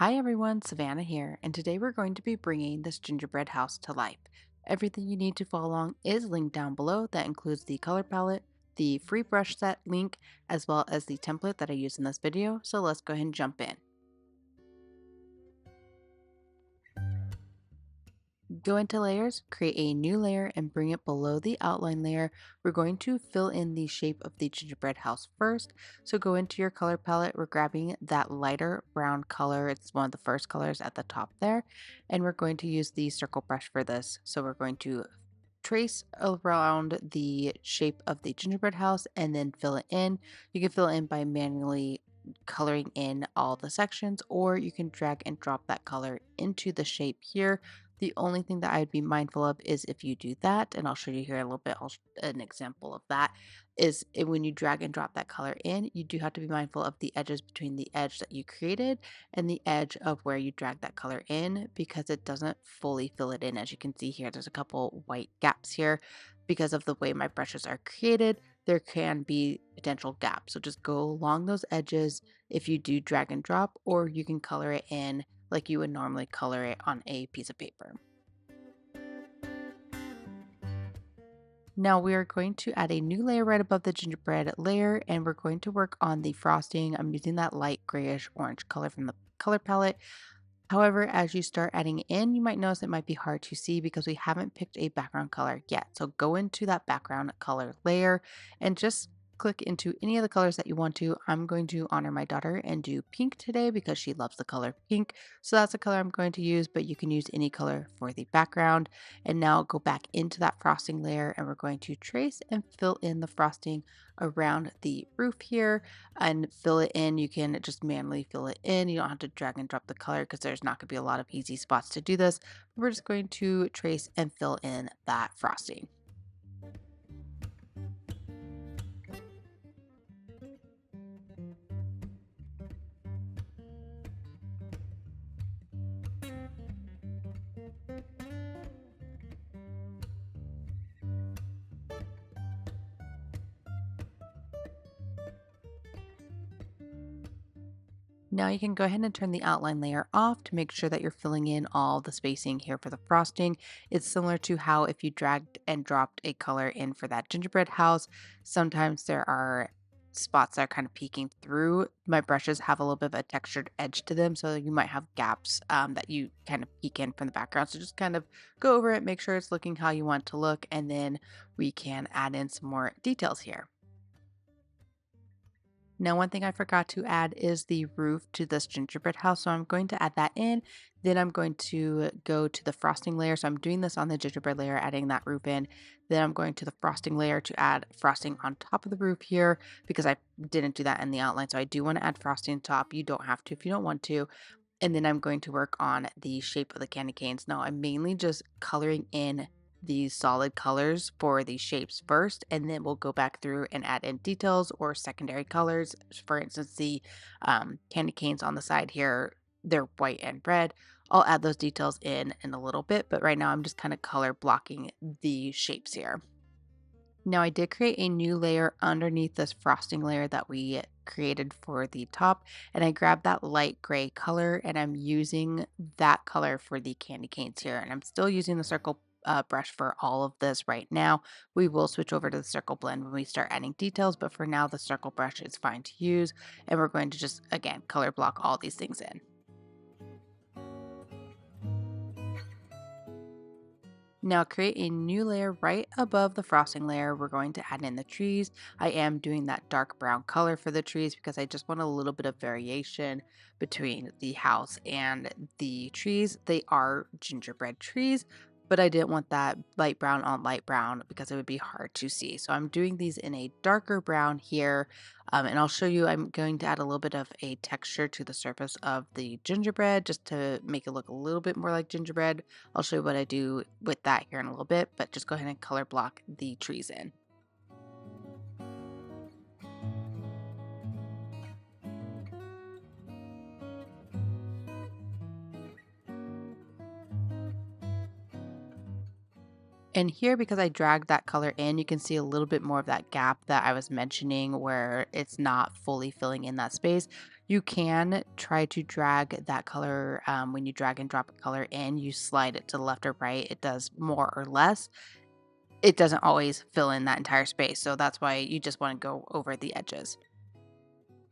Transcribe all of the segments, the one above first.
Hi everyone, Savannah here, and today we're going to be bringing this gingerbread house to life. Everything you need to follow along is linked down below. That includes the color palette, the free brush set link, as well as the template that I use in this video. So let's go ahead and jump in. Go into layers, create a new layer, and bring it below the outline layer. We're going to fill in the shape of the gingerbread house first. So go into your color palette. We're grabbing that lighter brown color. It's one of the first colors at the top there. And we're going to use the circle brush for this. So we're going to trace around the shape of the gingerbread house and then fill it in. You can fill it in by manually coloring in all the sections, or you can drag and drop that color into the shape here. The only thing that I'd be mindful of is if you do that, and I'll show you here a little bit, an example of that, is when you drag and drop that color in, you do have to be mindful of the edges between the edge that you created and the edge of where you drag that color in, because it doesn't fully fill it in. As you can see here, there's a couple white gaps here because of the way my brushes are created. There can be potential gaps. So just go along those edges if you do drag and drop, or you can color it in like you would normally color it on a piece of paper. Now we are going to add a new layer right above the gingerbread layer, and we're going to work on the frosting. I'm using that light grayish orange color from the color palette. However, as you start adding in, you might notice it might be hard to see because we haven't picked a background color yet. So go into that background color layer and just click into any of the colors that you want to. I'm going to honor my daughter and do pink today because she loves the color pink. So that's the color I'm going to use, but you can use any color for the background. And now go back into that frosting layer, and we're going to trace and fill in the frosting around the roof here and fill it in. You can just manually fill it in. You don't have to drag and drop the color because there's not going to be a lot of easy spots to do this. We're just going to trace and fill in that frosting. Now you can go ahead and turn the outline layer off to make sure that you're filling in all the spacing here for the frosting. It's similar to how if you dragged and dropped a color in for that gingerbread house, sometimes there are spots that are kind of peeking through. My brushes have a little bit of a textured edge to them, so you might have gaps that you kind of peek in from the background. So just kind of go over it, make sure it's looking how you want it to look, and then we can add in some more details here. Now, one thing I forgot to add is the roof to this gingerbread house. So I'm going to add that in. Then I'm going to go to the frosting layer. So I'm doing this on the gingerbread layer, adding that roof in. Then I'm going to the frosting layer to add frosting on top of the roof here because I didn't do that in the outline. So I do want to add frosting on top. You don't have to if you don't want to. And then I'm going to work on the shape of the candy canes. Now, I'm mainly just coloring in these solid colors for these shapes first, and then we'll go back through and add in details or secondary colors. For instance, the candy canes on the side here, they're white and red. I'll add those details in a little bit, but right now I'm just kind of color blocking the shapes here. Now I did create a new layer underneath this frosting layer that we created for the top, and I grabbed that light gray color and I'm using that color for the candy canes here, and I'm still using the circle brush for all of this right now. We will switch over to the circle blend when we start adding details, but for now the circle brush is fine to use, and we're going to just again color block all these things in. Now create a new layer right above the frosting layer. We're going to add in the trees. I am doing that dark brown color for the trees because I just want a little bit of variation between the house and the trees. They are gingerbread trees, but I didn't want that light brown on light brown because it would be hard to see. So I'm doing these in a darker brown here. And I'll show you, I'm going to add a little bit of a texture to the surface of the gingerbread just to make it look a little bit more like gingerbread. I'll show you what I do with that here in a little bit, but just go ahead and color block the trees in. And here, because I dragged that color in, you can see a little bit more of that gap that I was mentioning where it's not fully filling in that space. You can try to drag that color when you drag and drop a color in, you slide it to the left or right. It does more or less. It doesn't always fill in that entire space. So that's why you just want to go over the edges.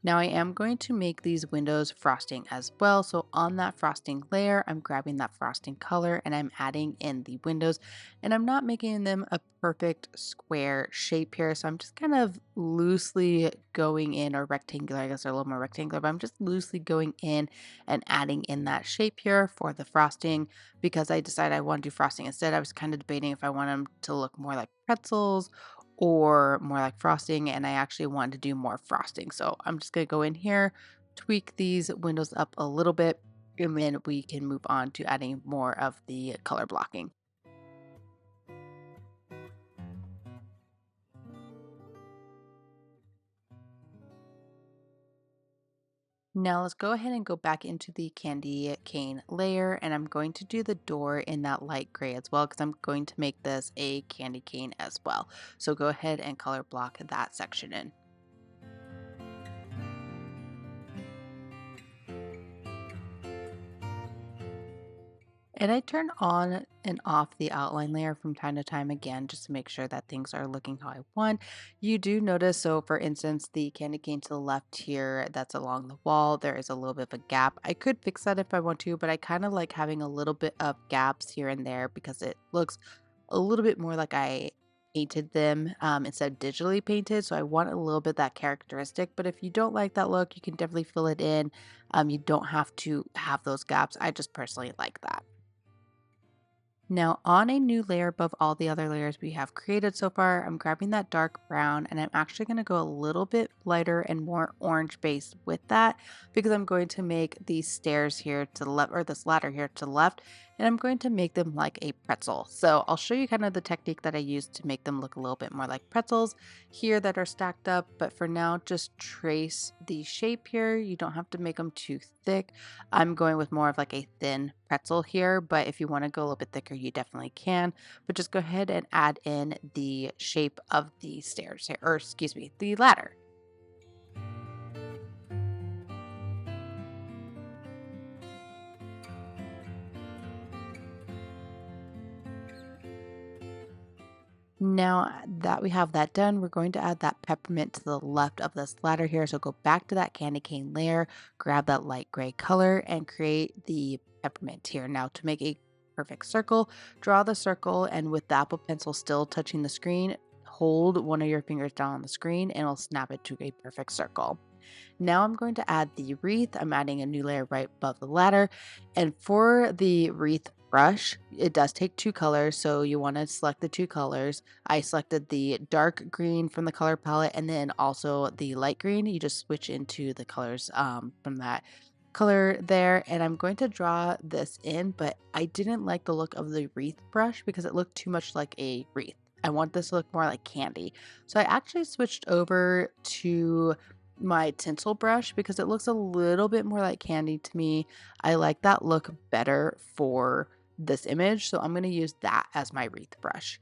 Now I am going to make these windows frosting as well. So on that frosting layer, I'm grabbing that frosting color and I'm adding in the windows, and I'm not making them a perfect square shape here. So I'm just kind of loosely going in, or rectangular, I guess they're a little more rectangular, but I'm just loosely going in and adding in that shape here for the frosting because I decided I want to do frosting instead. I was kind of debating if I want them to look more like pretzels or more like frosting, and I actually wanted to do more frosting. So I'm just going to go in here, tweak these windows up a little bit, and then we can move on to adding more of the color blocking. Now let's go ahead and go back into the candy cane layer, and I'm going to do the door in that light gray as well because I'm going to make this a candy cane as well. So go ahead and color block that section in. And I turn on and off the outline layer from time to time again, just to make sure that things are looking how I want. You do notice, so for instance, the candy cane to the left here that's along the wall, there is a little bit of a gap. I could fix that if I want to, but I kind of like having a little bit of gaps here and there because it looks a little bit more like I painted them instead of digitally painted. So I want a little bit that characteristic. But if you don't like that look, you can definitely fill it in. You don't have to have those gaps. I just personally like that. Now on a new layer above all the other layers we have created so far, I'm grabbing that dark brown and I'm actually going to go a little bit lighter and more orange based with that because I'm going to make these stairs here to the left, or this ladder here to the left, and I'm going to make them like a pretzel. So I'll show you kind of the technique that I used to make them look a little bit more like pretzels here that are stacked up. But for now, just trace the shape here. You don't have to make them too thick. I'm going with more of like a thin pretzel here, but if you want to go a little bit thicker, you definitely can. But just go ahead and add in the shape of the stairs here, or excuse me, the ladder. Now that we have that done, we're going to add that peppermint to the left of this ladder here. So go back to that candy cane layer, grab that light gray color, and create the peppermint here. Now to make a perfect circle, draw the circle, and with the Apple Pencil still touching the screen, hold one of your fingers down on the screen and it'll snap it to a perfect circle. Now I'm going to add the wreath. I'm adding a new layer right above the ladder. And for the wreath brush, it does take two colors. So you want to select the two colors. I selected the dark green from the color palette and then also the light green. You just switch into the colors from that color there. And I'm going to draw this in, but I didn't like the look of the wreath brush because it looked too much like a wreath. I want this to look more like candy. So I actually switched over to my tinsel brush because it looks a little bit more like candy to me. I like that look better for this image, so I'm going to use that as my wreath brush.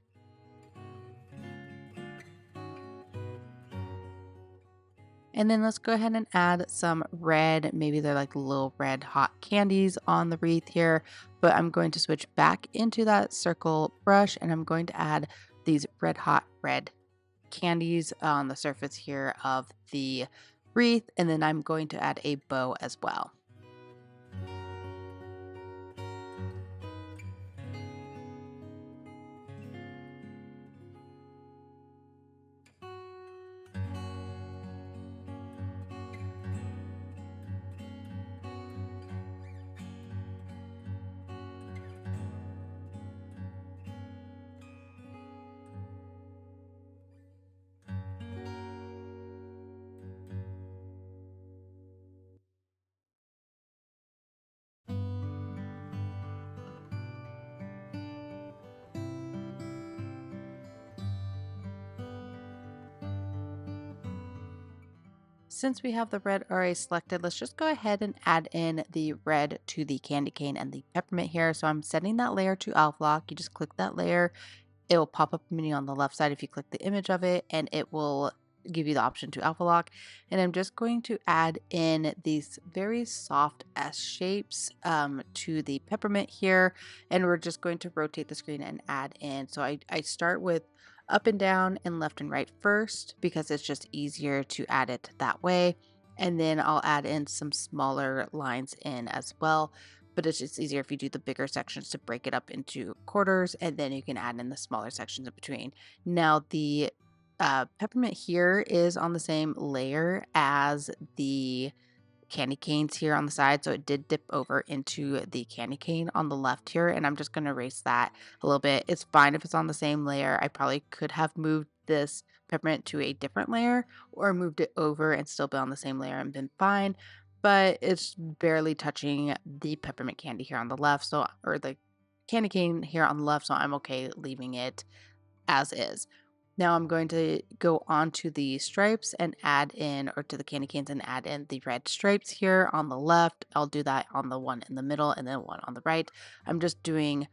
And then let's go ahead and add some red, maybe they're like little red hot candies on the wreath here, but I'm going to switch back into that circle brush and I'm going to add these red hot red candies on the surface here of the wreath, and then I'm going to add a bow as well. Since we have the red already selected, let's just go ahead and add in the red to the candy cane and the peppermint here. So I'm setting that layer to alpha lock. You just click that layer. It will pop up a menu on the left side if you click the image of it, and it will give you the option to alpha lock. And I'm just going to add in these very soft S shapes to the peppermint here. And we're just going to rotate the screen and add in. So I start with up and down and left and right first because it's just easier to add it that way. And then I'll add in some smaller lines in as well. But it's just easier if you do the bigger sections to break it up into quarters, and then you can add in the smaller sections in between. Now, the peppermint here is on the same layer as the candy canes here on the side, so it did dip over into the candy cane on the left here, and I'm just going to erase that a little bit. It's fine if it's on the same layer. I probably could have moved this peppermint to a different layer or moved it over and still been on the same layer and been fine, but it's barely touching the peppermint candy here on the left, so or the candy cane here on the left, so I'm okay leaving it as is. Now I'm going to go on to the stripes and add in, or to the candy canes and add in the red stripes here on the left. I'll do that on the one in the middle and then one on the right. I'm just doing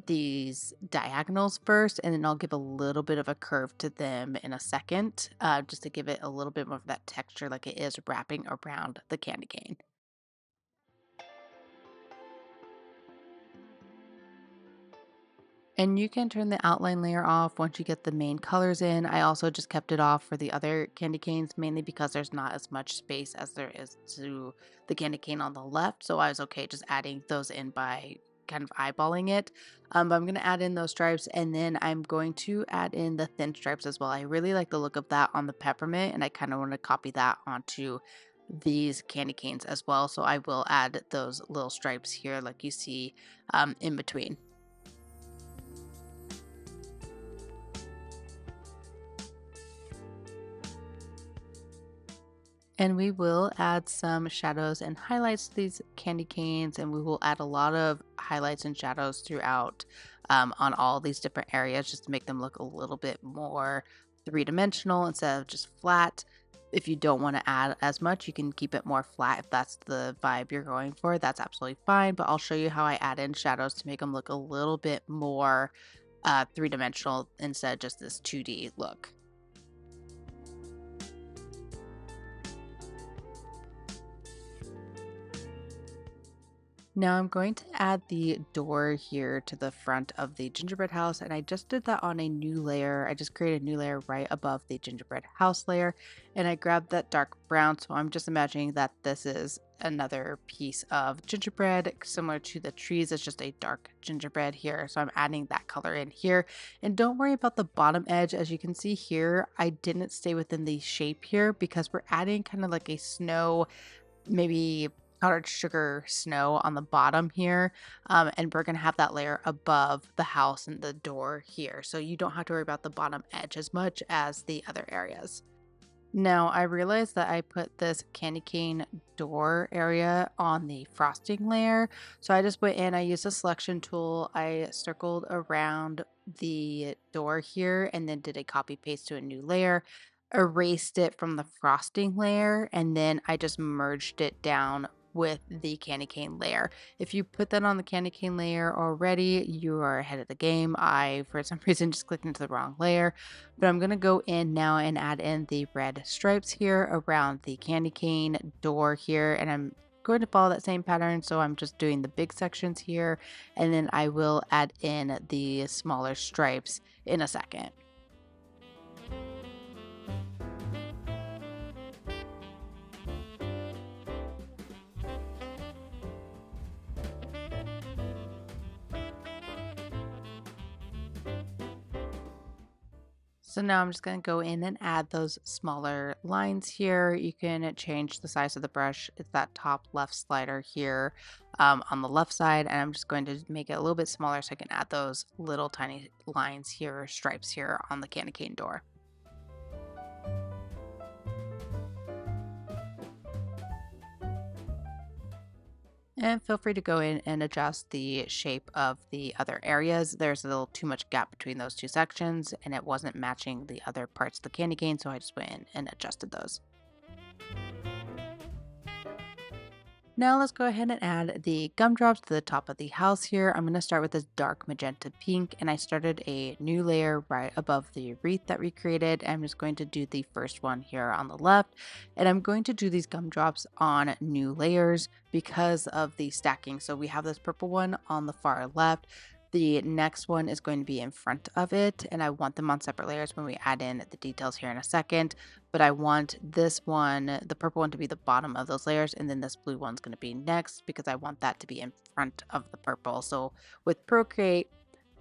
these diagonals first, and then I'll give a little bit of a curve to them in a second, just to give it a little bit more of that texture like it is wrapping around the candy cane. And you can turn the outline layer off once you get the main colors in. I also just kept it off for the other candy canes, mainly because there's not as much space as there is to the candy cane on the left. So I was okay just adding those in by kind of eyeballing it. But I'm going to add in those stripes, and then I'm going to add in the thin stripes as well. I really like the look of that on the peppermint, and I kind of want to copy that onto these candy canes as well. So I will add those little stripes here like you see in between. And we will add some shadows and highlights to these candy canes, and we will add a lot of highlights and shadows throughout on all these different areas just to make them look a little bit more three-dimensional instead of just flat. If you don't want to add as much, you can keep it more flat if that's the vibe you're going for. That's absolutely fine, but I'll show you how I add in shadows to make them look a little bit more three-dimensional instead of just this 2D look. Now I'm going to add the door here to the front of the gingerbread house, and I just did that on a new layer. I just created a new layer right above the gingerbread house layer, and I grabbed that dark brown, so I'm just imagining that this is another piece of gingerbread similar to the trees. It's just a dark gingerbread here, so I'm adding that color in here. And don't worry about the bottom edge. As you can see here, I didn't stay within the shape here because we're adding kind of like a snow, maybe powdered sugar snow on the bottom here, and we're going to have that layer above the house and the door here, so you don't have to worry about the bottom edge as much as the other areas. Now, I realized that I put this candy cane door area on the frosting layer. So I just went in, I used a selection tool, I circled around the door here and then did a copy paste to a new layer, erased it from the frosting layer, and then I just merged it down with the candy cane layer. If you put that on the candy cane layer already, you are ahead of the game. I, for some reason, just clicked into the wrong layer. But I'm going to go in now and add in the red stripes here around the candy cane door here. And I'm going to follow that same pattern. So I'm just doing the big sections here. And then I will add in the smaller stripes in a second. So now I'm just going to go in and add those smaller lines here. You can change the size of the brush. It's that top left slider here on the left side. And I'm just going to make it a little bit smaller so I can add those little tiny lines here, stripes here on the candy cane door. And feel free to go in and adjust the shape of the other areas. There's a little too much gap between those two sections and it wasn't matching the other parts of the candy cane, so I just went in and adjusted those. Now let's go ahead and add the gumdrops to the top of the house here. I'm going to start with this dark magenta pink, and I started a new layer right above the wreath that we created. I'm just going to do the first one here on the left, and I'm going to do these gumdrops on new layers because of the stacking. So we have this purple one on the far left. The next one is going to be in front of it, and I want them on separate layers when we add in the details here in a second. But I want this one, the purple one, to be the bottom of those layers, and then this blue one's going to be next because I want that to be in front of the purple. So with Procreate,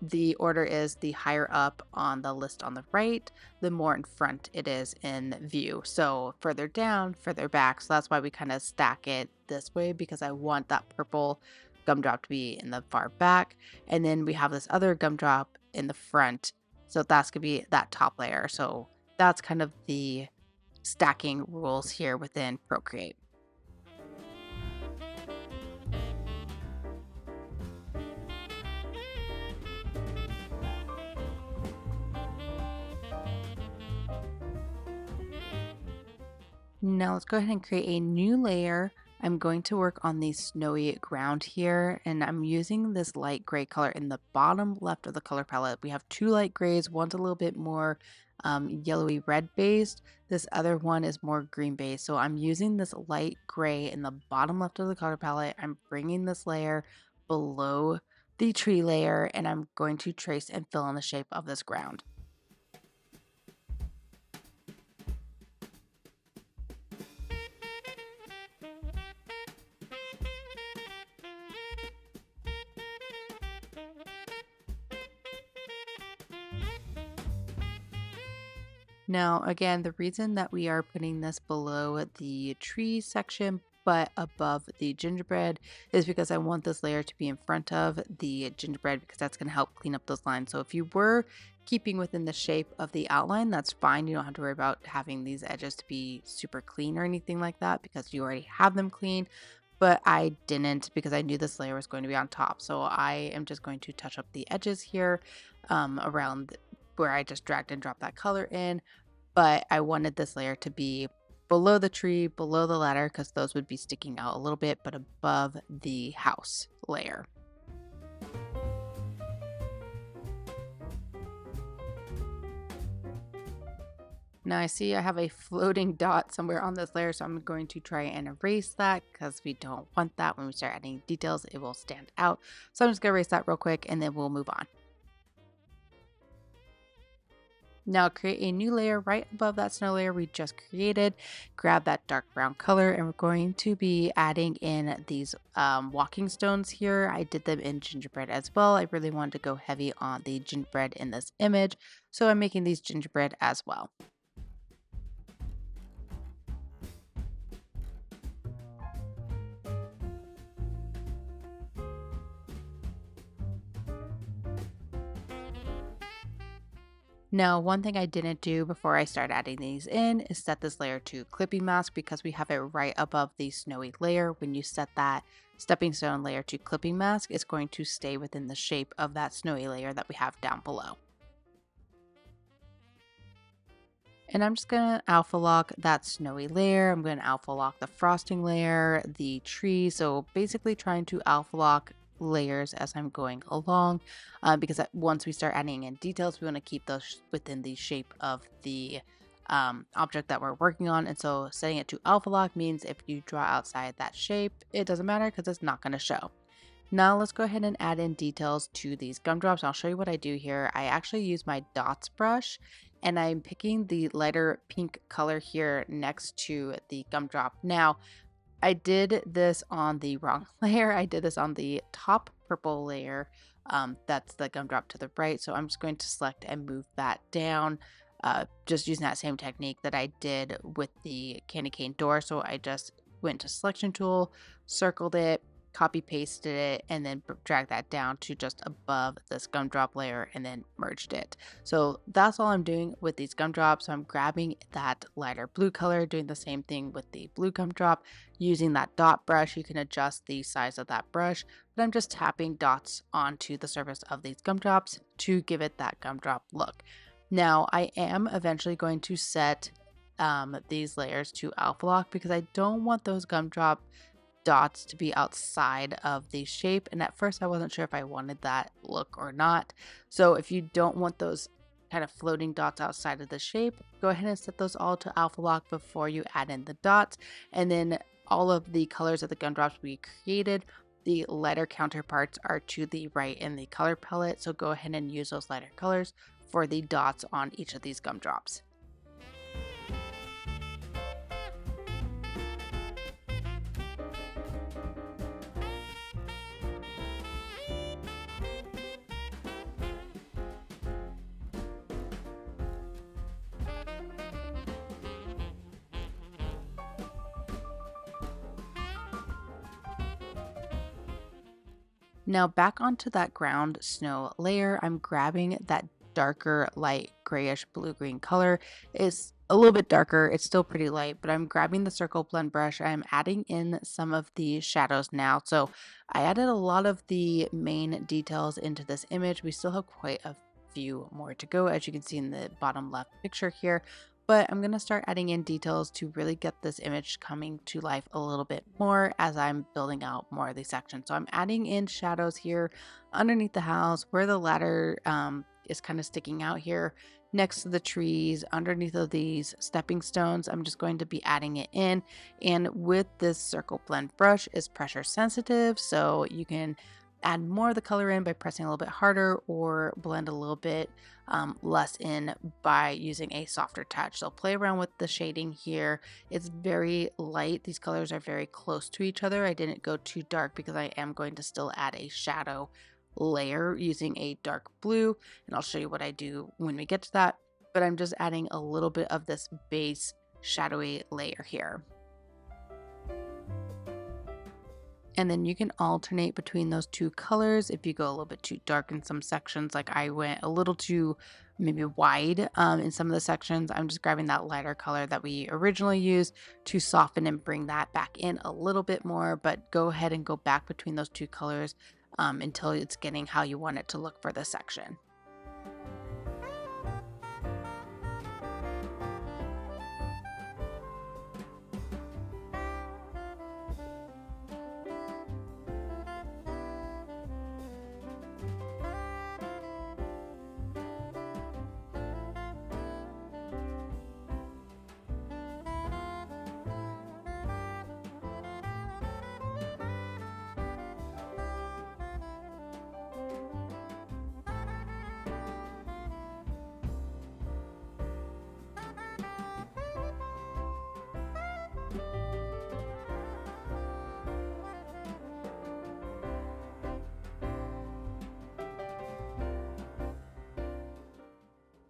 the order is the higher up on the list on the right, the more in front it is in view. So further down, further back. So that's why we kind of stack it this way, because I want that purple gumdrop to be in the far back. And then we have this other gumdrop in the front. So that's going to be that top layer. So that's kind of the stacking rules here within Procreate. Now let's go ahead and create a new layer. I'm going to work on the snowy ground here, and I'm using this light gray color in the bottom left of the color palette. We have two light grays. One's a little bit more yellowy red based. This other one is more green based. So I'm using this light gray in the bottom left of the color palette. I'm bringing this layer below the tree layer, and I'm going to trace and fill in the shape of this ground. Now, again, the reason that we are putting this below the tree section but above the gingerbread is because I want this layer to be in front of the gingerbread, because that's going to help clean up those lines. So if you were keeping within the shape of the outline, that's fine. You don't have to worry about having these edges to be super clean or anything like that, because you already have them clean. But I didn't, because I knew this layer was going to be on top. So I am just going to touch up the edges here around where I just dragged and dropped that color in. But I wanted this layer to be below the tree, below the ladder, because those would be sticking out a little bit, but above the house layer. Now I see I have a floating dot somewhere on this layer, so I'm going to try and erase that, because we don't want that. When we start adding details, it will stand out. So I'm just going to erase that real quick, and then we'll move on. Now create a new layer right above that snow layer we just created. Grab that dark brown color, and we're going to be adding in these walking stones here. I did them in gingerbread as well. I really wanted to go heavy on the gingerbread in this image, so I'm making these gingerbread as well. Now, one thing I didn't do before I start adding these in is set this layer to clipping mask, because we have it right above the snowy layer. When you set that stepping stone layer to clipping mask, it's going to stay within the shape of that snowy layer that we have down below. And I'm just going to alpha lock that snowy layer. I'm going to alpha lock the frosting layer, the tree. So basically trying to alpha lock layers as I'm going along, because once we start adding in details, we want to keep those within the shape of the object that we're working on. And so setting it to alpha lock means if you draw outside that shape, it doesn't matter, because it's not going to show. Now let's go ahead and add in details to these gumdrops. I'll show you what I do here. I actually use my dots brush, and I'm picking the lighter pink color here next to the gumdrop. Now, I did this on the wrong layer. I did this on the top purple layer. That's the gumdrop to the right. So I'm just going to select and move that down, just using that same technique that I did with the candy cane door. So I just went to selection tool, circled it, copy pasted it, and then drag that down to just above this gumdrop layer, and then merged it. So that's all I'm doing with these gumdrops. So I'm grabbing that lighter blue color, doing the same thing with the blue gumdrop, using that dot brush. You can adjust the size of that brush, but I'm just tapping dots onto the surface of these gumdrops to give it that gumdrop look. Now I am eventually going to set these layers to alpha lock, because I don't want those gumdrop dots to be outside of the shape. And at first I wasn't sure if I wanted that look or not. So if you don't want those kind of floating dots outside of the shape, go ahead and set those all to alpha lock before you add in the dots. And then all of the colors of the gumdrops we created, the lighter counterparts are to the right in the color palette. So go ahead and use those lighter colors for the dots on each of these gumdrops. Now back onto that ground snow layer, I'm grabbing that darker light grayish blue-green color. It's a little bit darker, it's still pretty light, but I'm grabbing the circle blend brush. I'm adding in some of the shadows now. So I added a lot of the main details into this image. We still have quite a few more to go, as you can see in the bottom left picture here. But I'm going to start adding in details to really get this image coming to life a little bit more as I'm building out more of these sections. So I'm adding in shadows here underneath the house where the ladder is kind of sticking out here next to the trees underneath of these stepping stones. I'm just going to be adding it in, and with this circle blend brush is pressure sensitive, so you can add more of the color in by pressing a little bit harder or blend a little bit less in by using a softer touch. So play around with the shading here. It's very light. These colors are very close to each other. I didn't go too dark because I am going to still add a shadow layer using a dark blue, and I'll show you what I do when we get to that. But I'm just adding a little bit of this base shadowy layer here. And then you can alternate between those two colors if you go a little bit too dark in some sections. Like I went a little too maybe wide in some of the sections. I'm just grabbing that lighter color that we originally used to soften and bring that back in a little bit more. But go ahead and go back between those two colors until it's getting how you want it to look for this section.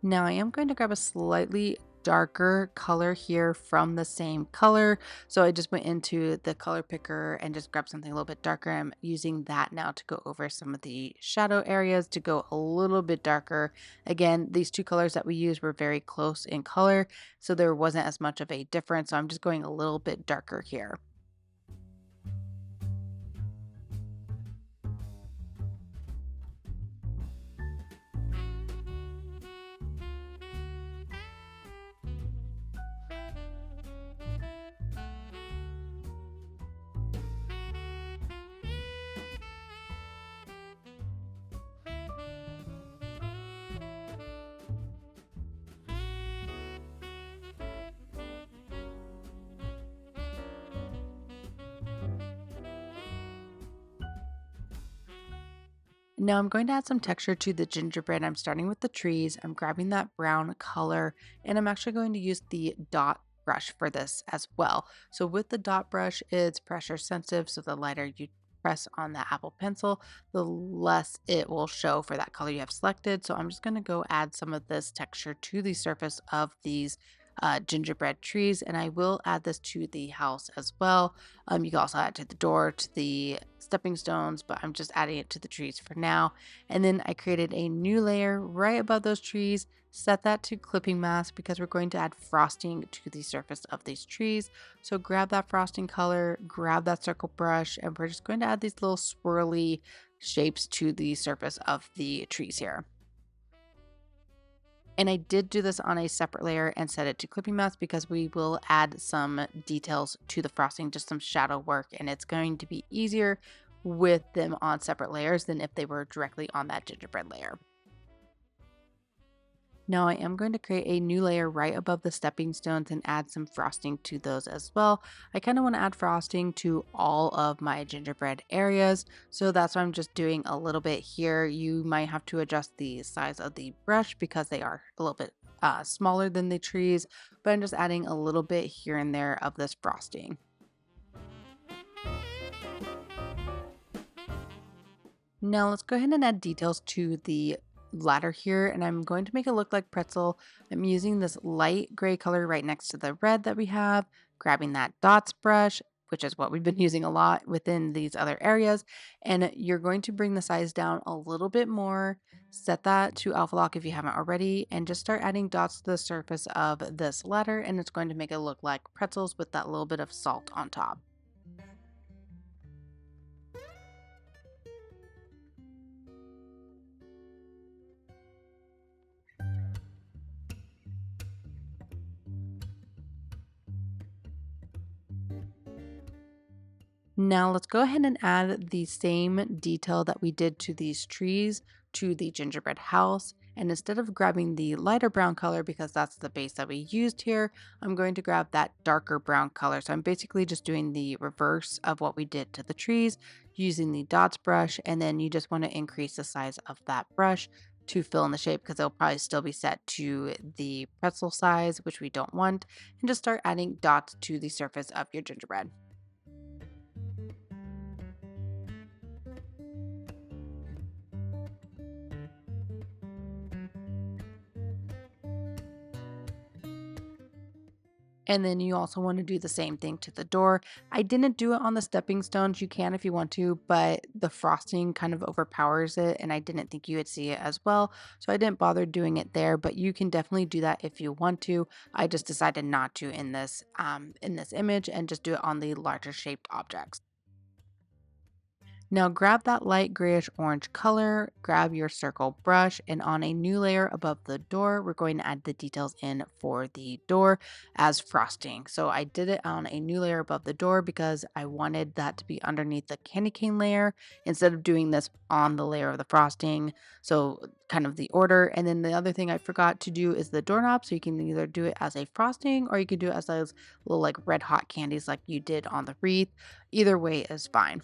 Now I am going to grab a slightly darker color here from the same color. So I just went into the color picker and just grabbed something a little bit darker. I'm using that now to go over some of the shadow areas to go a little bit darker. Again, these two colors that we used were very close in color, so there wasn't as much of a difference. So I'm just going a little bit darker here. Now I'm going to add some texture to the gingerbread. I'm starting with the trees. I'm grabbing that brown color, and I'm actually going to use the dot brush for this as well. So with the dot brush, it's pressure sensitive. So the lighter you press on the Apple Pencil, the less it will show for that color you have selected. So I'm just going to go add some of this texture to the surface of these gingerbread trees, and I will add this to the house as well. You can also add it to the door, to the stepping stones, but I'm just adding it to the trees for now. And then I created a new layer right above those trees, set that to clipping mask because we're going to add frosting to the surface of these trees. So grab that frosting color, grab that circle brush, and we're just going to add these little swirly shapes to the surface of the trees here. And I did do this on a separate layer and set it to clipping mask because we will add some details to the frosting, just some shadow work, and it's going to be easier with them on separate layers than if they were directly on that gingerbread layer. Now I am going to create a new layer right above the stepping stones and add some frosting to those as well. I kind of want to add frosting to all of my gingerbread areas, so that's why I'm just doing a little bit here. You might have to adjust the size of the brush because they are a little bit smaller than the trees, but I'm just adding a little bit here and there of this frosting. Now let's go ahead and add details to the ladder here, and I'm going to make it look like pretzel. I'm using this light gray color right next to the red that we have, grabbing that dots brush, which is what we've been using a lot within these other areas. And you're going to bring the size down a little bit more, set that to alpha lock if you haven't already, and just start adding dots to the surface of this ladder, and it's going to make it look like pretzels with that little bit of salt on top. Now let's go ahead and add the same detail that we did to these trees to the gingerbread house. And instead of grabbing the lighter brown color, because that's the base that we used here, I'm going to grab that darker brown color. So I'm basically just doing the reverse of what we did to the trees using the dots brush. And then you just want to increase the size of that brush to fill in the shape because it'll probably still be set to the pretzel size, which we don't want. And just start adding dots to the surface of your gingerbread. And then you also want to do the same thing to the door. I didn't do it on the stepping stones. You can if you want to, but the frosting kind of overpowers it, and I didn't think you would see it as well. So I didn't bother doing it there, but you can definitely do that if you want to. I just decided not to in this image and just do it on the larger shaped objects. Now grab that light grayish orange color, grab your circle brush, and on a new layer above the door, we're going to add the details in for the door as frosting. So I did it on a new layer above the door because I wanted that to be underneath the candy cane layer instead of doing this on the layer of the frosting. So kind of the order. And then the other thing I forgot to do is the doorknob. So you can either do it as a frosting or you can do it as those little like red hot candies like you did on the wreath. Either way is fine.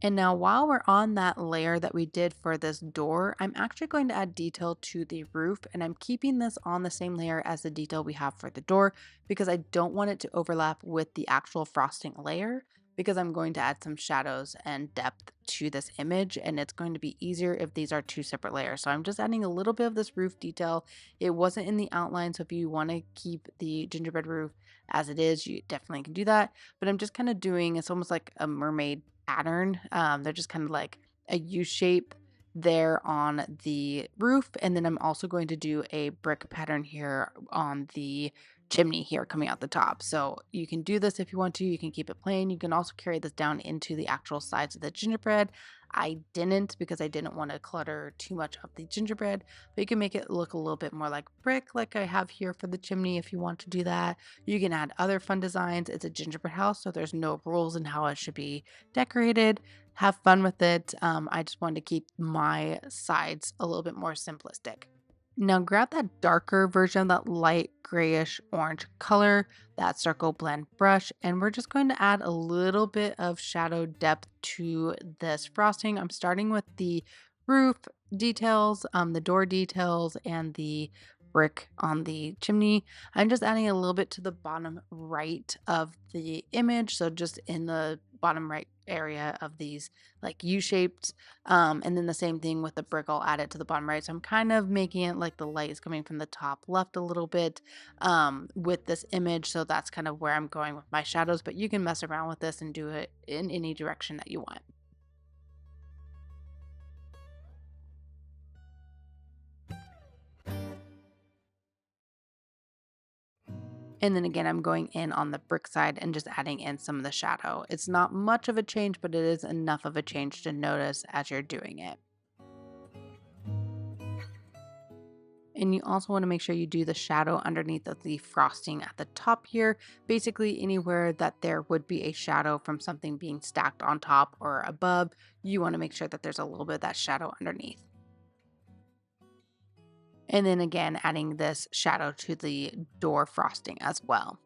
And now while we're on that layer that we did for this door, I'm actually going to add detail to the roof and I'm keeping this on the same layer as the detail we have for the door because I don't want it to overlap with the actual frosting layer because I'm going to add some shadows and depth to this image and it's going to be easier if these are two separate layers. So I'm just adding a little bit of this roof detail. It wasn't in the outline, so if you want to keep the gingerbread roof as it is, you definitely can do that. But I'm just kind of doing it's almost like a mermaid pattern. They're just kind of like a U shape there on the roof. And then I'm also going to do a brick pattern here on the chimney here coming out the top. So you can do this if you want to. You can keep it plain. You can also carry this down into the actual sides of the gingerbread. I didn't because I didn't want to clutter too much of the gingerbread, but you can make it look a little bit more like brick, like I have here for the chimney if you want to do that. You can add other fun designs. It's a gingerbread house, so there's no rules in how it should be decorated. Have fun with it. I just wanted to keep my sides a little bit more simplistic. Now grab that darker version of that light grayish orange color, that circle blend brush, and we're just going to add a little bit of shadow depth to this frosting. I'm starting with the roof details, the door details, and the brick on the chimney. I'm just adding a little bit to the bottom right of the image. So just in the bottom right area of these like U-shaped and then the same thing with the brick, I'll add it to the bottom right. So I'm kind of making it like the light is coming from the top left a little bit with this image. So that's kind of where I'm going with my shadows, but you can mess around with this and do it in any direction that you want. And then again, I'm going in on the brick side and just adding in some of the shadow. It's not much of a change, but it is enough of a change to notice as you're doing it. And you also want to make sure you do the shadow underneath of the frosting at the top here. Basically, anywhere that there would be a shadow from something being stacked on top or above, you want to make sure that there's a little bit of that shadow underneath. And then again, adding this shadow to the door frosting as well.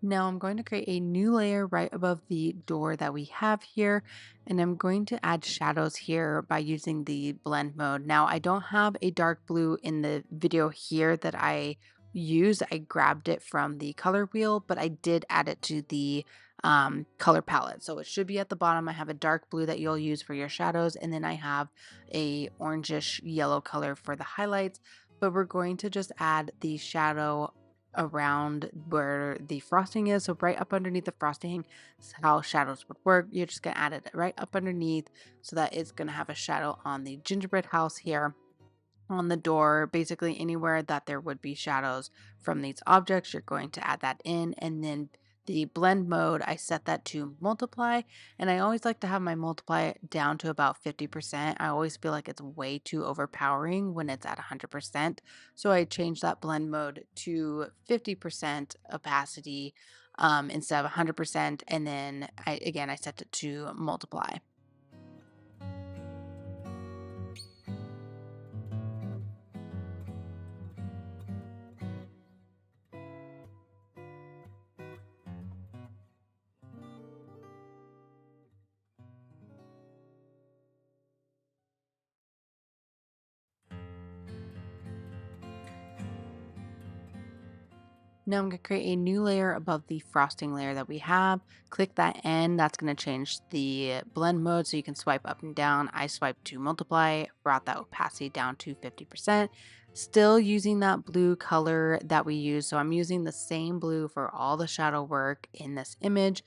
Now I'm going to create a new layer right above the door that we have here, and I'm going to add shadows here by using the blend mode. Now I don't have a dark blue in the video here that I used. I grabbed it from the color wheel, but I did add it to the color palette. So it should be at the bottom. I have a dark blue that you'll use for your shadows, and then I have a orangish yellow color for the highlights, but we're going to just add the shadow around where the frosting is. So right up underneath the frosting is how shadows would work. You're just gonna add it right up underneath so that it's gonna have a shadow on the gingerbread house here, on the door, basically anywhere that there would be shadows from these objects, you're going to add that in. And then the blend mode, I set that to multiply, and I always like to have my multiply down to about 50%. I always feel like it's way too overpowering when it's at 100%. So I changed that blend mode to 50% opacity instead of 100%. And then I set it to multiply. Now I'm going to create a new layer above the frosting layer that we have. Click that N. That's going to change the blend mode so you can swipe up and down. I swiped to multiply, brought that opacity down to 50%. Still using that blue color that we use. So I'm using the same blue for all the shadow work in this image.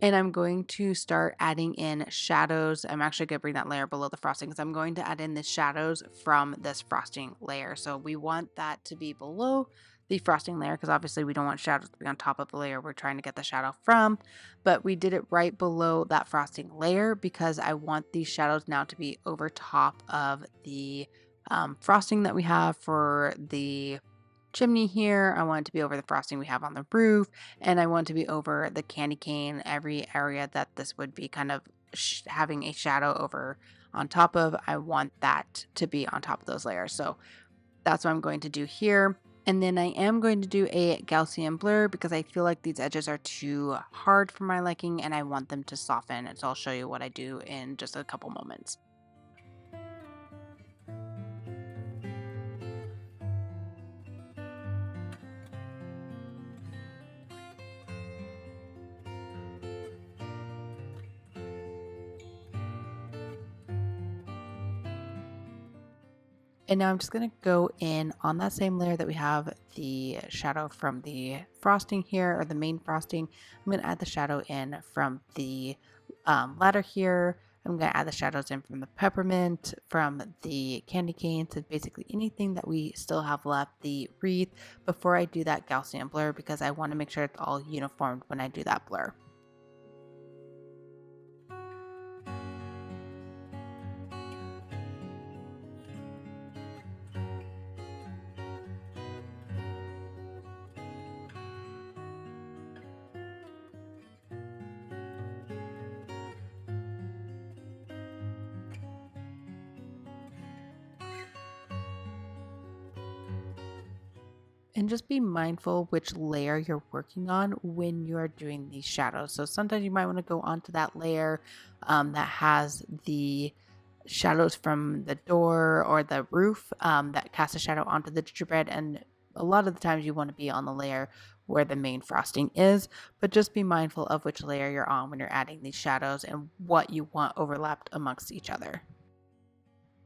And I'm going to start adding in shadows. I'm actually going to bring that layer below the frosting because I'm going to add in the shadows from this frosting layer. So we want that to be below the frosting layer because obviously we don't want shadows to be on top of the layer we're trying to get the shadow from. But we did it right below that frosting layer because I want these shadows now to be over top of the frosting that we have for the chimney here. I want it to be over the frosting we have on the roof, and I want it to be over the candy cane, every area that this would be kind of having a shadow over on top of. I want that to be on top of those layers. So that's what I'm going to do here. And then I am going to do a Gaussian blur because I feel like these edges are too hard for my liking and I want them to soften. And so I'll show you what I do in just a couple moments. And now I'm just going to go in on that same layer that we have the shadow from the frosting here, or the main frosting. I'm going to add the shadow in from the ladder here. I'm going to add the shadows in from the peppermint, from the candy canes, and basically anything that we still have left, the wreath, before I do that Gaussian blur, because I want to make sure it's all uniformed when I do that blur. And just be mindful which layer you're working on when you're doing these shadows. So sometimes you might want to go onto that layer that has the shadows from the door or the roof that cast a shadow onto the gingerbread. And a lot of the times you want to be on the layer where the main frosting is, but just be mindful of which layer you're on when you're adding these shadows and what you want overlapped amongst each other.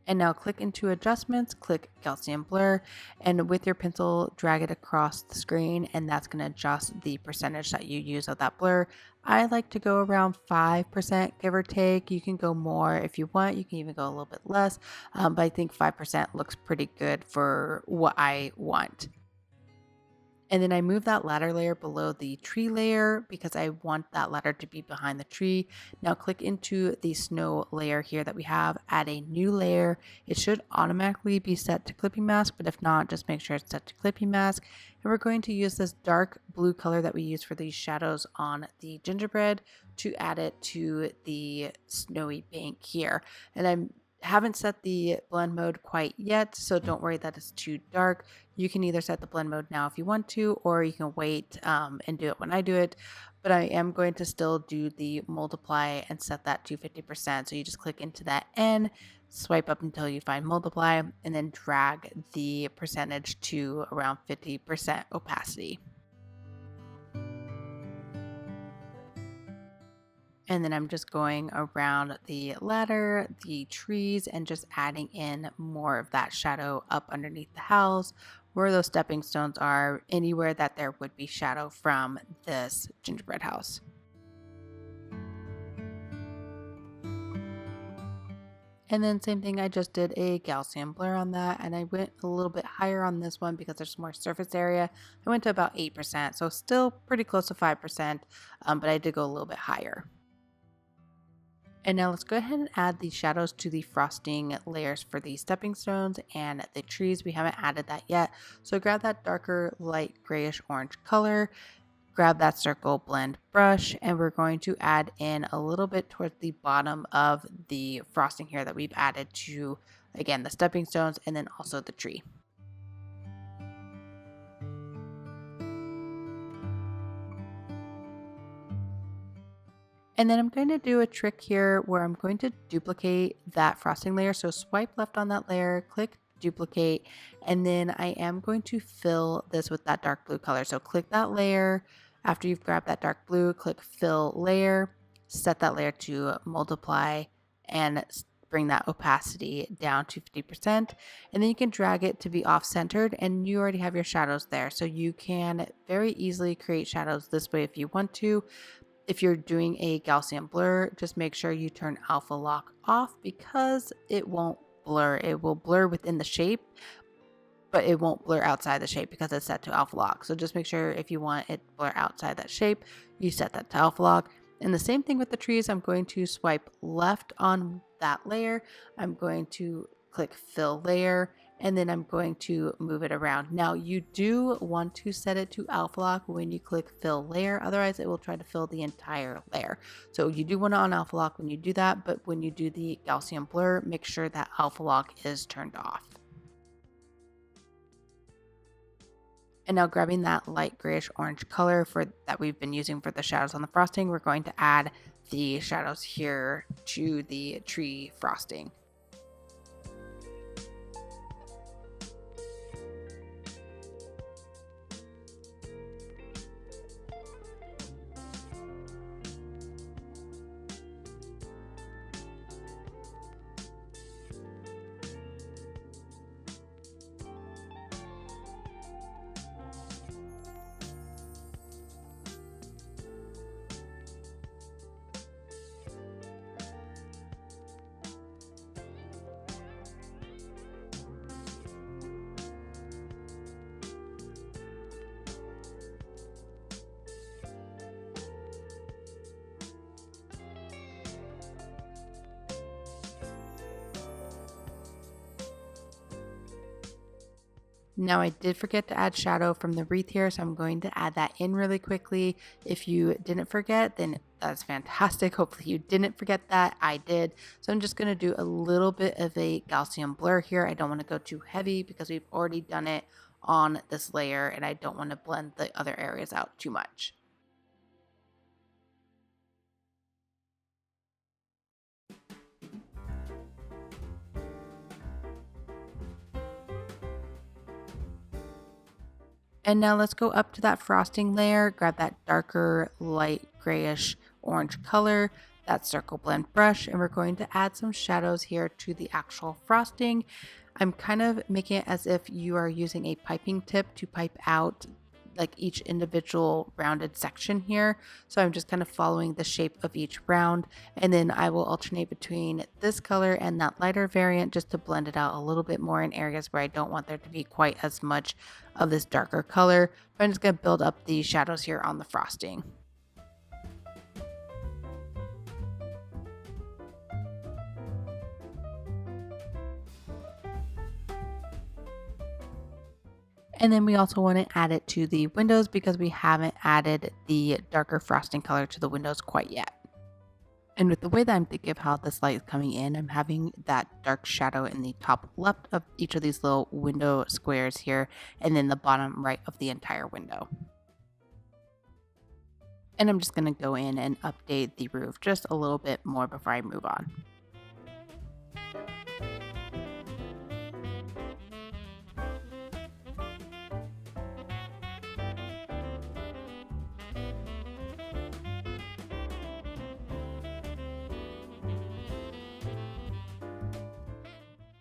And now click into adjustments, click Gaussian blur, and with your pencil, drag it across the screen, and that's going to adjust the percentage that you use of that blur. I like to go around 5%, give or take. You can go more if you want. You can even go a little bit less, but I think 5% looks pretty good for what I want. And then I move that ladder layer below the tree layer because I want that ladder to be behind the tree. Now click into the snow layer here that we have, add a new layer. It should automatically be set to clipping mask, but if not, just make sure it's set to clipping mask. And we're going to use this dark blue color that we use for these shadows on the gingerbread to add it to the snowy bank here. And I'm haven't set the blend mode quite yet, so don't worry that it's too dark. You can either set the blend mode now if you want to, or you can wait and do it when I do it. But I am going to still do the multiply and set that to 50%. So you just click into that N, swipe up until you find multiply, and then drag the percentage to around 50% opacity. And then I'm just going around the ladder, the trees, and just adding in more of that shadow up underneath the house where those stepping stones are, anywhere that there would be shadow from this gingerbread house. And then same thing, I just did a Gaussian blur on that, and I went a little bit higher on this one because there's more surface area. I went to about 8%, so still pretty close to 5%, but I did go a little bit higher. And now let's go ahead and add the shadows to the frosting layers for the stepping stones and the trees. We haven't added that yet. So grab that darker light grayish orange color, grab that circle blend brush, and we're going to add in a little bit towards the bottom of the frosting here that we've added to, again, the stepping stones and then also the tree. And then I'm going to do a trick here where I'm going to duplicate that frosting layer. So swipe left on that layer, click duplicate, and then I am going to fill this with that dark blue color. So click that layer. After you've grabbed that dark blue, click fill layer, set that layer to multiply, and bring that opacity down to 50%. And then you can drag it to be off centered, and you already have your shadows there. So you can very easily create shadows this way if you want to. If you're doing a Gaussian blur, just make sure you turn alpha lock off because it won't blur. It will blur within the shape, but it won't blur outside the shape because it's set to alpha lock. So just make sure if you want it blur outside that shape, you set that to alpha lock. And the same thing with the trees. I'm going to swipe left on that layer. I'm going to click fill layer, and then I'm going to move it around. Now you do want to set it to alpha lock when you click fill layer, otherwise it will try to fill the entire layer. So you do want to on alpha lock when you do that, but when you do the Gaussian blur, make sure that alpha lock is turned off. And now grabbing that light grayish orange color that we've been using for the shadows on the frosting, we're going to add the shadows here to the tree frosting. Now I did forget to add shadow from the wreath here, so I'm going to add that in really quickly. If you didn't forget, then that's fantastic. Hopefully you didn't forget that. I did. So I'm just going to do a little bit of a Gaussian blur here. I don't want to go too heavy because we've already done it on this layer and I don't want to blend the other areas out too much. And now let's go up to that frosting layer, grab that darker light grayish orange color, that circle blend brush, and we're going to add some shadows here to the actual frosting. I'm kind of making it as if you are using a piping tip to pipe out like each individual rounded section here. So I'm just kind of following the shape of each round, and then I will alternate between this color and that lighter variant just to blend it out a little bit more in areas where I don't want there to be quite as much of this darker color. But I'm just going to build up the shadows here on the frosting. And then we also want to add it to the windows because we haven't added the darker frosting color to the windows quite yet. And with the way that I'm thinking of how this light is coming in, I'm having that dark shadow in the top left of each of these little window squares here, and then the bottom right of the entire window. And I'm just going to go in and update the roof just a little bit more before I move on.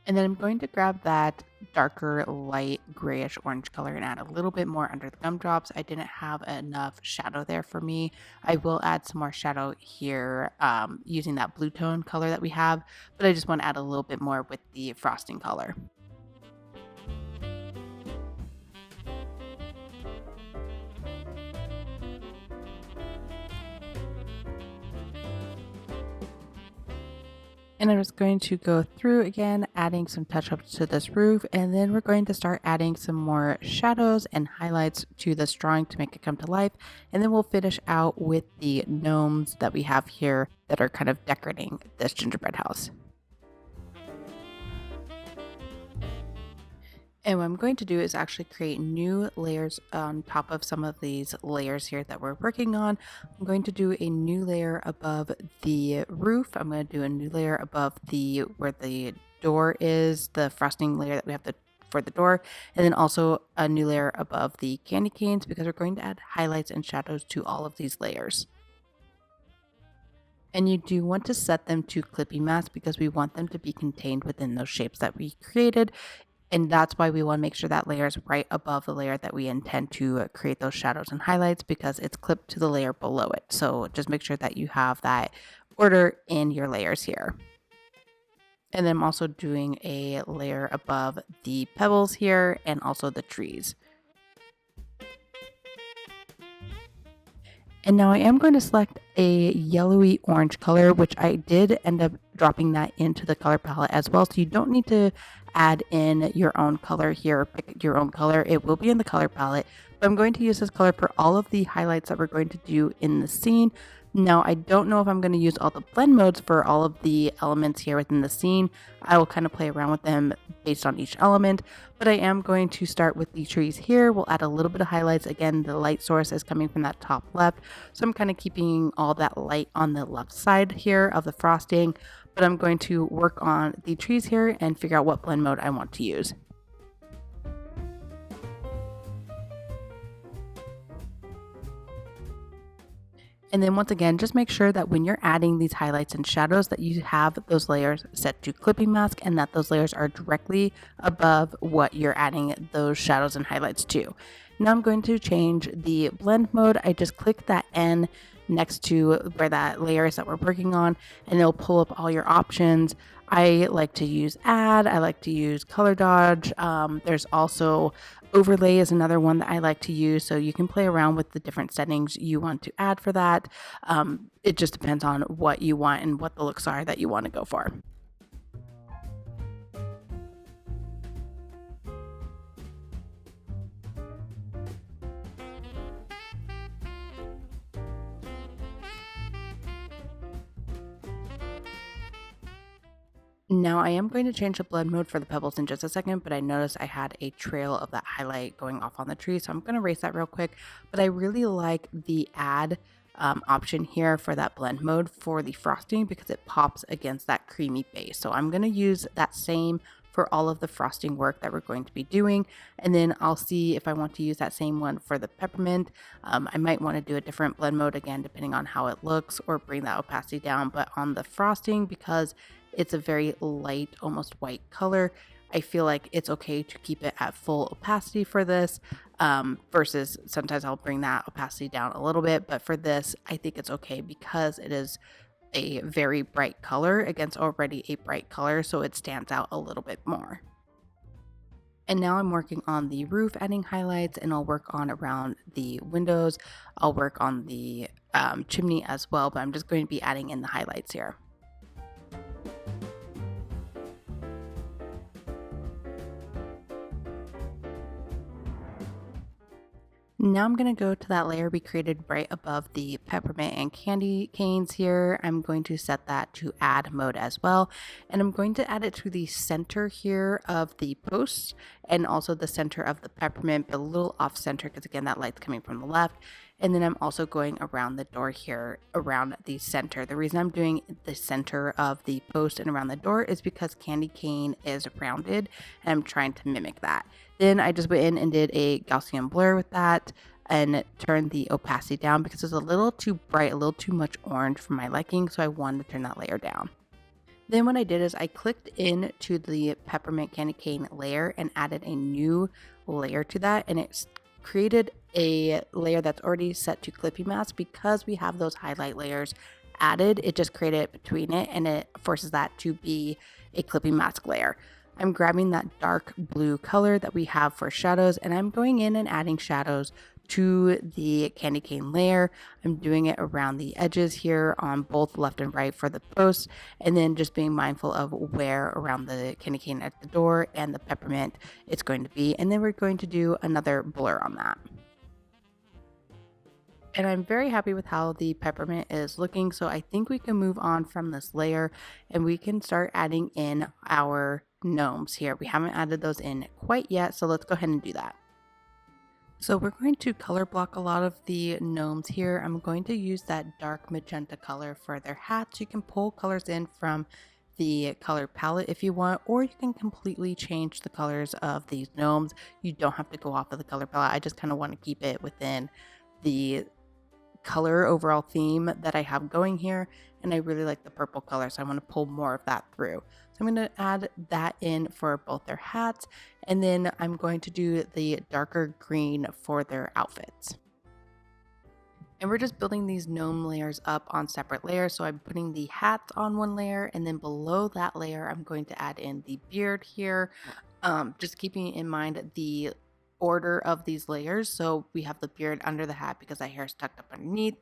And then I'm going to grab that darker light grayish orange color and add a little bit more under the gumdrops. I didn't have enough shadow there for me. I will add some more shadow here using that blue tone color that we have, but I just want to add a little bit more with the frosting color. And I'm just going to go through again, adding some touch-ups to this roof, and then we're going to start adding some more shadows and highlights to this drawing to make it come to life. And then we'll finish out with the gnomes that we have here that are kind of decorating this gingerbread house. And what I'm going to do is actually create new layers on top of some of these layers here that we're working on. I'm going to do a new layer above the roof. I'm going to do a new layer above the where the door is, the frosting layer that we have for the door, and then also a new layer above the candy canes because we're going to add highlights and shadows to all of these layers. And you do want to set them to clippy mask because we want them to be contained within those shapes that we created. And that's why we want to make sure that layer is right above the layer that we intend to create those shadows and highlights because it's clipped to the layer below it. So just make sure that you have that order in your layers here. And then I'm also doing a layer above the pebbles here and also the trees. And now I am going to select a yellowy orange color, which I did end up dropping that into the color palette as well. So you don't need to add in your own color here, pick your own color. It will be in the color palette, but I'm going to use this color for all of the highlights that we're going to do in the scene. Now, I don't know if I'm going to use all the blend modes for all of the elements here within the scene. I will kind of play around with them based on each element, but I am going to start with the trees here. We'll add a little bit of highlights. Again, the light source is coming from that top left, so I'm kind of keeping all that light on the left side here of the frosting, but I'm going to work on the trees here and figure out what blend mode I want to use. And then once again, just make sure that when you're adding these highlights and shadows that you have those layers set to clipping mask and that those layers are directly above what you're adding those shadows and highlights to. Now I'm going to change the blend mode. I just click that N next to where that layer is that we're working on, and it'll pull up all your options. I like to use add, I like to use color dodge. There's also overlay is another one that I like to use. So you can play around with the different settings you want to add for that. It just depends on what you want and what the looks are that you want to go for. Now I am going to change the blend mode for the pebbles in just a second, but I noticed I had a trail of that highlight going off on the tree, so I'm going to erase that real quick. But I really like the add option here for that blend mode for the frosting because it pops against that creamy base. So I'm going to use that same for all of the frosting work that we're going to be doing, and then I'll see if I want to use that same one for the peppermint. I might want to do a different blend mode again depending on how it looks or bring that opacity down, but on the frosting, because it's a very light, almost white color, I feel like it's okay to keep it at full opacity for this. versus sometimes I'll bring that opacity down a little bit. But for this, I think it's okay because it is a very bright color against already a bright color, so it stands out a little bit more. And now I'm working on the roof, adding highlights, and I'll work on around the windows. I'll work on the chimney as well, but I'm just going to be adding in the highlights here. Now I'm going to go to that layer we created right above the peppermint and candy canes here. I'm going to set that to add mode as well. And I'm going to add it to the center here of the posts and also the center of the peppermint, but a little off center because again, that light's coming from the left. And then I'm also going around the door here, around the center. The reason I'm doing the center of the post and around the door is because candy cane is rounded and I'm trying to mimic that. Then I just went in and did a Gaussian blur with that and turned the opacity down because it's a little too bright, a little too much orange for my liking. So I wanted to turn that layer down. Then what I did is I clicked into the peppermint candy cane layer and added a new layer to that. And it's created a layer that's already set to clippy mask because we have those highlight layers added. It just created it between it and it forces that to be a clippy mask layer. I'm grabbing that dark blue color that we have for shadows and I'm going in and adding shadows to the candy cane layer. I'm doing it around the edges here on both left and right for the posts, and then just being mindful of where around the candy cane at the door and the peppermint it's going to be. And then we're going to do another blur on that. And I'm very happy with how the peppermint is looking. So I think we can move on from this layer and we can start adding in our gnomes here. We haven't added those in quite yet, so let's go ahead and do that. So we're going to color block a lot of the gnomes here. I'm going to use that dark magenta color for their hats. You can pull colors in from the color palette if you want, or you can completely change the colors of these gnomes. You don't have to go off of the color palette. I just kind of want to keep it within the color overall theme that I have going here, and I really like the purple color, so I want to pull more of that through. So I'm going to add that in for both their hats, and then I'm going to do the darker green for their outfits. And we're just building these gnome layers up on separate layers. So I'm putting the hats on one layer, and then below that layer I'm going to add in the beard here, just keeping in mind the order of these layers. So we have the beard under the hat because that hair is tucked up underneath,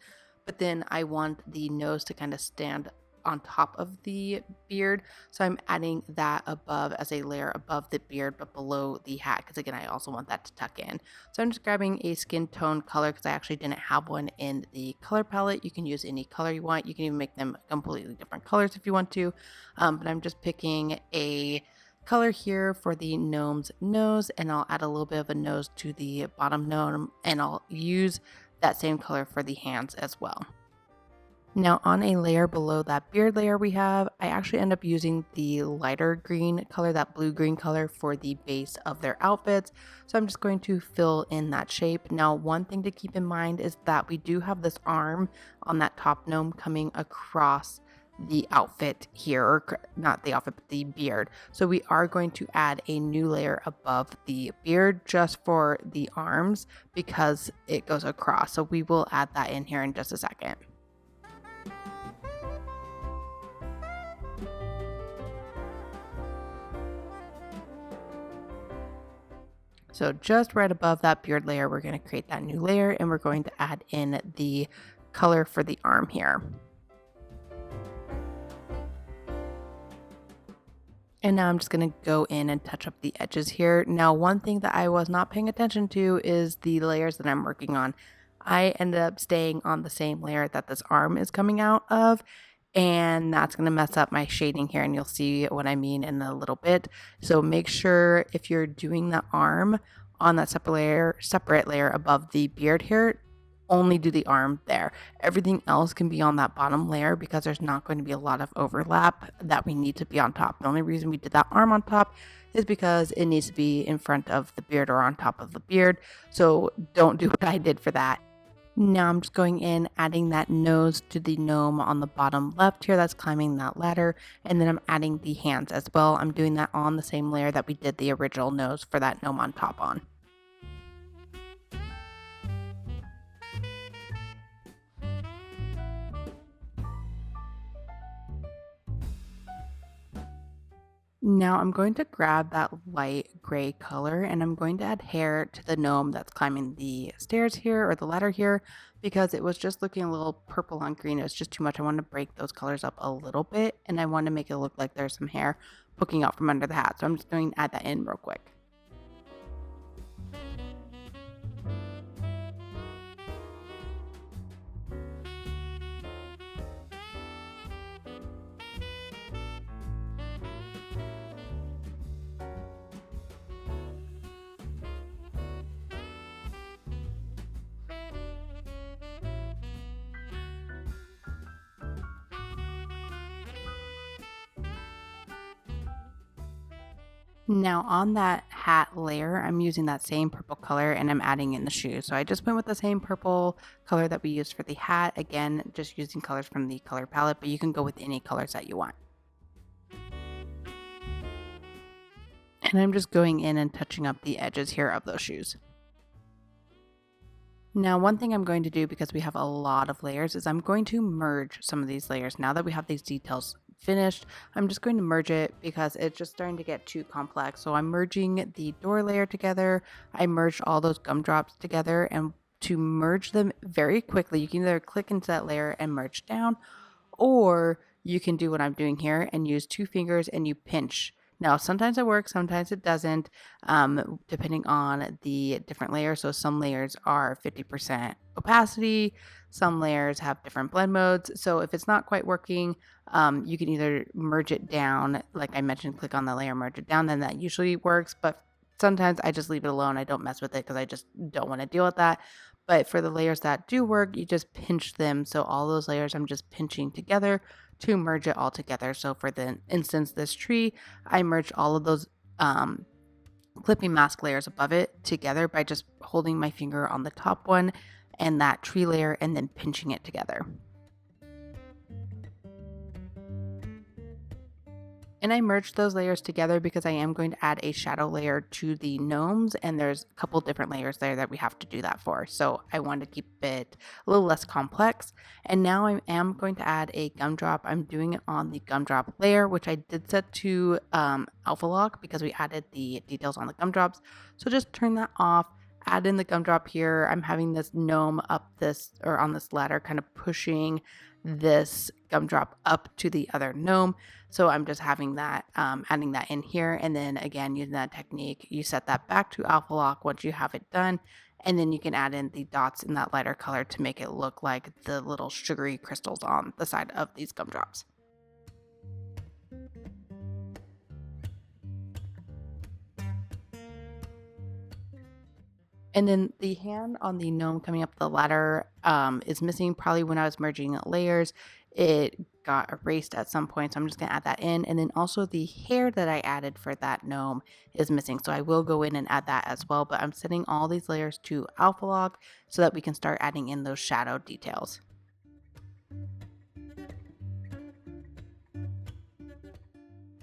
but then I want the nose to kind of stand on top of the beard, so I'm adding that above as a layer above the beard but below the hat because again I also want that to tuck in. So I'm just grabbing a skin tone color because I actually didn't have one in the color palette. You can use any color you want. You can even make them completely different colors if you want to, but I'm just picking a color here for the gnome's nose, and I'll add a little bit of a nose to the bottom gnome, and I'll use that same color for the hands as well. Now on a layer below that beard layer we have, I actually end up using the lighter green color, that blue green color for the base of their outfits. So I'm just going to fill in that shape. Now one thing to keep in mind is that we do have this arm on that top gnome coming across the outfit here, or not the outfit, but the beard. So we are going to add a new layer above the beard just for the arms because it goes across. So we will add that in here in just a second. So just right above that beard layer, we're going to create that new layer and we're going to add in the color for the arm here. And now I'm just going to go in and touch up the edges here. Now, one thing that I was not paying attention to is the layers that I'm working on. I ended up staying on the same layer that this arm is coming out of, and that's going to mess up my shading here, and you'll see what I mean in a little bit. So make sure if you're doing the arm on that separate layer above the beard here, only do the arm there. Everything else can be on that bottom layer because there's not going to be a lot of overlap that we need to be on top. The only reason we did that arm on top is because it needs to be in front of the beard or on top of the beard. So don't do what I did for that. Now I'm just going in, adding that nose to the gnome on the bottom left here that's climbing that ladder, and then I'm adding the hands as well. I'm doing that on the same layer that we did the original nose for that gnome on top on. Now I'm going to grab that light gray color and I'm going to add hair to the gnome that's climbing the stairs here or the ladder here because it was just looking a little purple on green. It was just too much. I want to break those colors up a little bit and I want to make it look like there's some hair poking out from under the hat. So I'm just going to add that in real quick. Now on that hat layer, I'm using that same purple color and I'm adding in the shoes. So I just went with the same purple color that we used for the hat. Again, just using colors from the color palette, but you can go with any colors that you want. And I'm just going in and touching up the edges here of those shoes. Now, one thing I'm going to do because we have a lot of layers is I'm going to merge some of these layers. Now that we have these details finished, I'm just going to merge it because it's just starting to get too complex. So I'm merging the door layer together. I merged all those gumdrops together, and to merge them very quickly, you can either click into that layer and merge down, or you can do what I'm doing here and use two fingers and you pinch. Now, sometimes it works, sometimes it doesn't, depending on the different layers. So some layers are 50% opacity, some layers have different blend modes. So if it's not quite working, you can either merge it down, like I mentioned, click on the layer, merge it down, then that usually works. But sometimes I just leave it alone. I don't mess with it because I just don't want to deal with that. But for the layers that do work, you just pinch them. So all those layers I'm just pinching together to merge it all together. So for the instance, this tree, I merged all of those clipping mask layers above it together by just holding my finger on the top one and that tree layer and then pinching it together. And I merged those layers together because I am going to add a shadow layer to the gnomes, and there's a couple different layers there that we have to do that for. So I wanted to keep it a little less complex. And now I am going to add a gumdrop. I'm doing it on the gumdrop layer, which I did set to alpha lock because we added the details on the gumdrops. So just turn that off. Add in the gumdrop here. I'm having this gnome up this or on this ladder, kind of pushing this gumdrop up to the other gnome. So I'm just having that, adding that in here. And then again, using that technique, you set that back to alpha lock once you have it done. And then you can add in the dots in that lighter color to make it look like the little sugary crystals on the side of these gumdrops. And then the hand on the gnome coming up the ladder is missing. Probably when I was merging layers, it got erased at some point. So I'm just going to add that in. And then also the hair that I added for that gnome is missing. So I will go in and add that as well. But I'm setting all these layers to alpha lock so that we can start adding in those shadow details.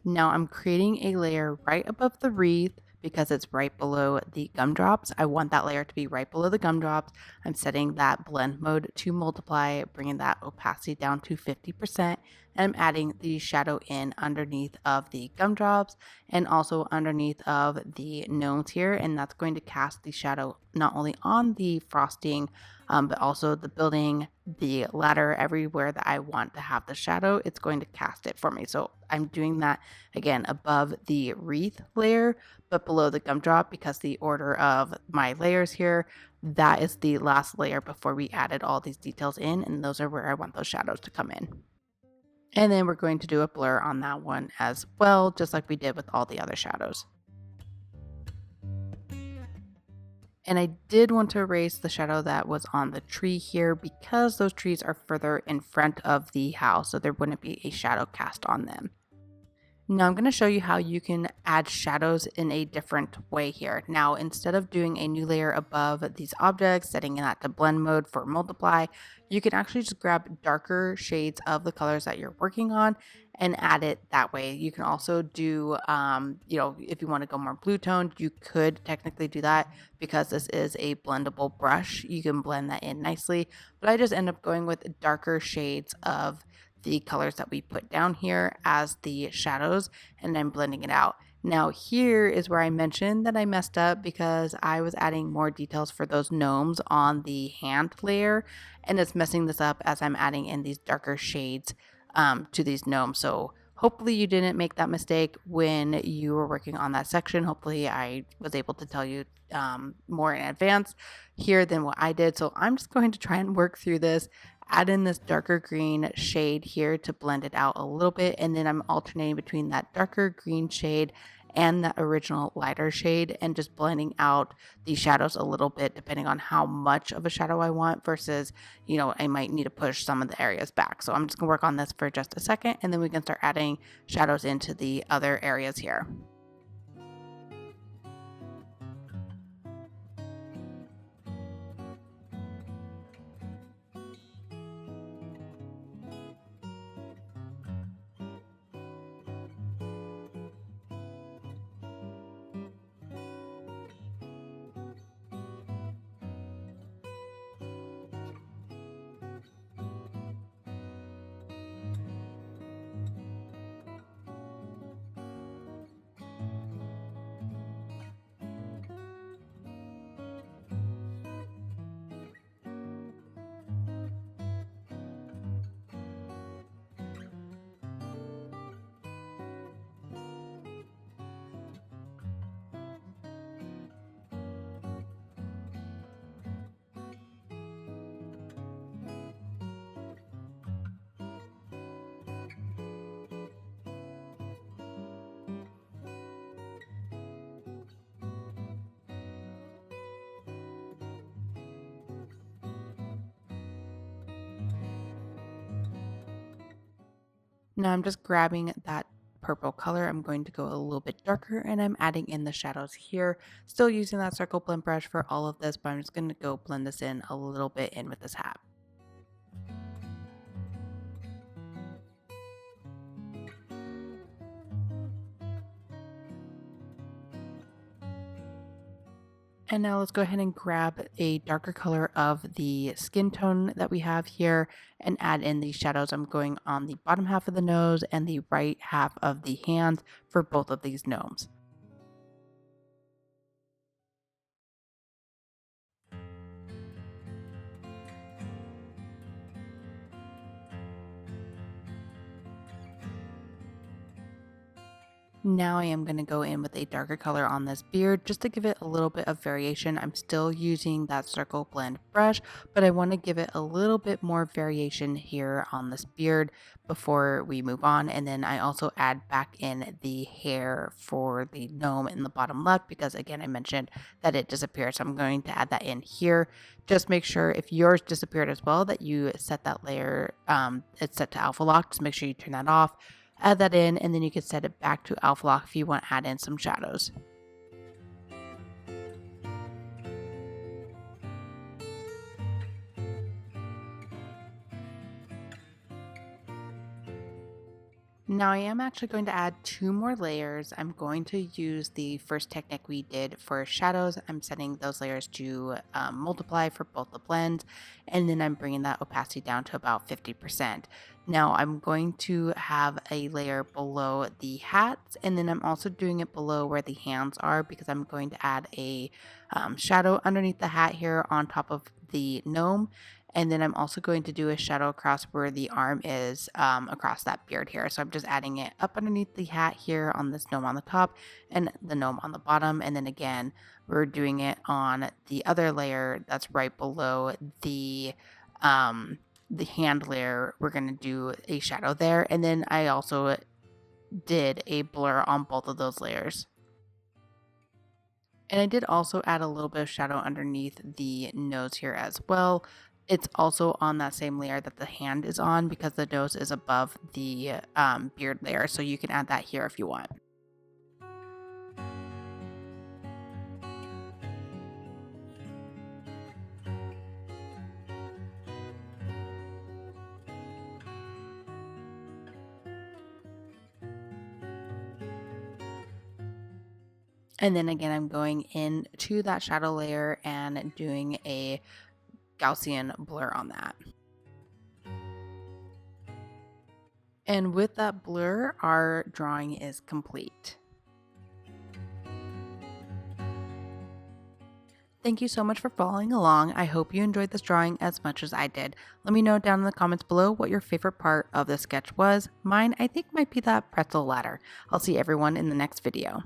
Now I'm creating a layer right above the wreath because it's right below the gumdrops. I want that layer to be right below the gumdrops. I'm setting that blend mode to multiply, bringing that opacity down to 50%. And I'm adding the shadow in underneath of the gumdrops and also underneath of the gnomes here. And that's going to cast the shadow not only on the frosting, but also the building, the ladder, everywhere that I want to have the shadow, it's going to cast it for me. So I'm doing that again above the wreath layer, but below the gumdrop because the order of my layers here, that is the last layer before we added all these details in, and those are where I want those shadows to come in. And then we're going to do a blur on that one as well, just like we did with all the other shadows. And I did want to erase the shadow that was on the tree here because those trees are further in front of the house, so there wouldn't be a shadow cast on them. Now I'm going to show you how you can add shadows in a different way here. Now, instead of doing a new layer above these objects, setting that to blend mode for multiply, you can actually just grab darker shades of the colors that you're working on and add it that way. You can also do, if you want to go more blue toned, you could technically do that because this is a blendable brush. You can blend that in nicely, but I just end up going with darker shades of the colors that we put down here as the shadows, and I'm blending it out. Now here is where I mentioned that I messed up because I was adding more details for those gnomes on the hand layer, and it's messing this up as I'm adding in these darker shades to these gnomes. So hopefully you didn't make that mistake when you were working on that section. Hopefully I was able to tell you more in advance here than what I did. So I'm just going to try and work through this, add in this darker green shade here to blend it out a little bit. And then I'm alternating between that darker green shade and the original lighter shade and just blending out the shadows a little bit depending on how much of a shadow I want versus, I might need to push some of the areas back. So I'm just gonna work on this for just a second and then we can start adding shadows into the other areas here. Now I'm just grabbing that purple color. I'm going to go a little bit darker and I'm adding in the shadows here. Still using that circle blend brush for all of this, but I'm just going to go blend this in a little bit in with this hat. And now let's go ahead and grab a darker color of the skin tone that we have here and add in the shadows. I'm going on the bottom half of the nose and the right half of the hand for both of these gnomes. Now I am going to go in with a darker color on this beard just to give it a little bit of variation. I'm still using that circle blend brush, but I want to give it a little bit more variation here on this beard before we move on. And then I also add back in the hair for the gnome in the bottom left because again, I mentioned that it disappeared. So I'm going to add that in here. Just make sure if yours disappeared as well that you set that layer, it's set to alpha lock. Just make sure you turn that off. Add that in, and then you can set it back to alpha lock if you want to add in some shadows. Now I am actually going to add two more layers. I'm going to use the first technique we did for shadows. I'm setting those layers to multiply for both the blends, and then I'm bringing that opacity down to about 50%. Now I'm going to have a layer below the hats, and then I'm also doing it below where the hands are because I'm going to add a shadow underneath the hat here on top of the gnome. And then I'm also going to do a shadow across where the arm is across that beard here. So I'm just adding it up underneath the hat here on this gnome on the top and the gnome on the bottom. And then again, we're doing it on the other layer that's right below the hand layer. We're going to do a shadow there. And then I also did a blur on both of those layers. And I did also add a little bit of shadow underneath the nose here as well. It's also on that same layer that the hand is on because the nose is above the beard layer. So you can add that here if you want. And then again, I'm going into that shadow layer and doing a Gaussian blur on that. And with that blur, our drawing is complete. Thank you so much for following along. I hope you enjoyed this drawing as much as I did. Let me know down in the comments below what your favorite part of the sketch was. Mine, I think, might be that pretzel ladder. I'll see everyone in the next video.